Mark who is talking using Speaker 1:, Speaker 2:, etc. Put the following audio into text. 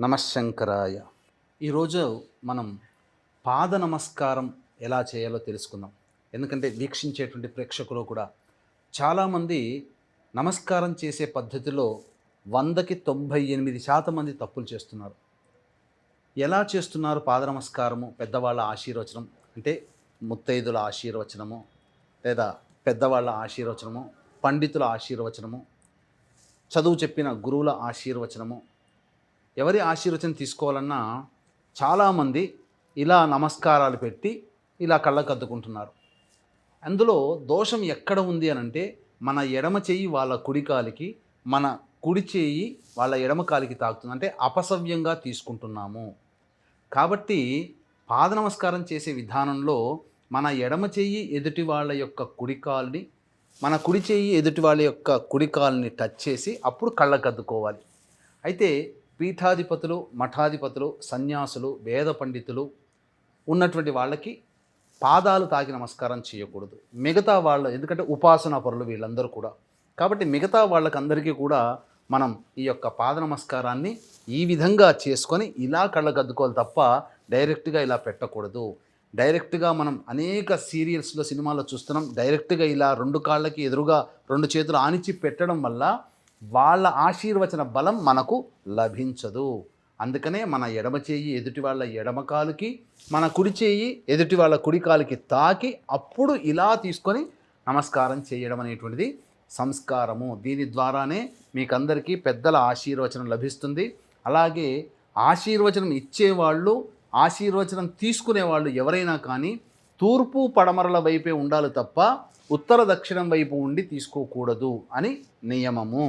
Speaker 1: నమశంకరాయ. ఈరోజు మనం పాద నమస్కారం ఎలా చేయాలో తెలుసుకుందాం. ఎందుకంటే వీక్షించేటువంటి ప్రేక్షకులు కూడా చాలామంది నమస్కారం చేసే పద్ధతిలో 100కి 98% మంది తప్పులు చేస్తున్నారు. ఎలా చేస్తున్నారు పాద నమస్కారము? పెద్దవాళ్ళ ఆశీర్వచనం అంటే ముత్తైదుల ఆశీర్వచనము, లేదా పెద్దవాళ్ళ ఆశీర్వచనము, పండితుల ఆశీర్వచనము, చదువు చెప్పిన గురువుల ఆశీర్వచనము, ఎవరి ఆశీర్వచనం తీసుకోవాలన్నా చాలామంది ఇలా నమస్కారాలు పెట్టి ఇలా కళ్ళకద్దుకుంటున్నారు. అందులో దోషం ఎక్కడ ఉంది అనంటే, మన ఎడమ చెయ్యి వాళ్ళ కుడి కాలికి, మన కుడి చెయ్యి వాళ్ళ ఎడమ కాలికి తాకుతుంది. అంటే అపసవ్యంగా తీసుకుంటున్నాము. కాబట్టి పాద నమస్కారం చేసే విధానంలో మన ఎడమ చెయ్యి ఎదుటి వాళ్ళ యొక్క కుడి కాలుని, మన కుడి చెయ్యి ఎదుటి వాళ్ళ యొక్క కుడి కాలుని టచ్ చేసి అప్పుడు కళ్ళకద్దుకోవాలి. అయితే పీఠాధిపతులు, మఠాధిపతులు, సన్యాసులు, వేద పండితులు ఉన్నటువంటి వాళ్ళకి పాదాలు తాకి నమస్కారం చేయకూడదు. మిగతా వాళ్ళు, ఎందుకంటే ఉపాసనా పరులు వీళ్ళందరూ కూడా. కాబట్టి మిగతా వాళ్ళకందరికీ కూడా మనం ఈ యొక్క పాద నమస్కారాన్ని ఈ విధంగా చేసుకొని ఇలా కళ్ళకద్దుకోవాలి తప్ప డైరెక్ట్గా ఇలా పెట్టకూడదు. డైరెక్ట్గా మనం అనేక సీరియల్స్లో, సినిమాల్లో చూస్తున్నాం. డైరెక్ట్గా ఇలా 2 కాళ్ళకి ఎదురుగా 2 చేతులు ఆనిచి పెట్టడం వల్ల వాళ్ళ ఆశీర్వచన బలం మనకు లభించదు. అందుకనే మన ఎడమ చేయి ఎదుటి వాళ్ళ ఎడమ కాలుకి, మన కుడి చేయి ఎదుటి వాళ్ళ కుడి కాలుకి తాకి అప్పుడు ఇలా తీసుకొని నమస్కారం చేయడం అనేటువంటిది సంస్కారము. దీని ద్వారానే మీకందరికీ పెద్దల ఆశీర్వచనం లభిస్తుంది. అలాగే ఆశీర్వచనం ఇచ్చేవాళ్ళు, ఆశీర్వచనం తీసుకునేవాళ్ళు ఎవరైనా కానీ తూర్పు పడమరల వైపే ఉండాలి తప్ప ఉత్తర దక్షిణం వైపు ఉండి తీసుకోకూడదు అని నియమము.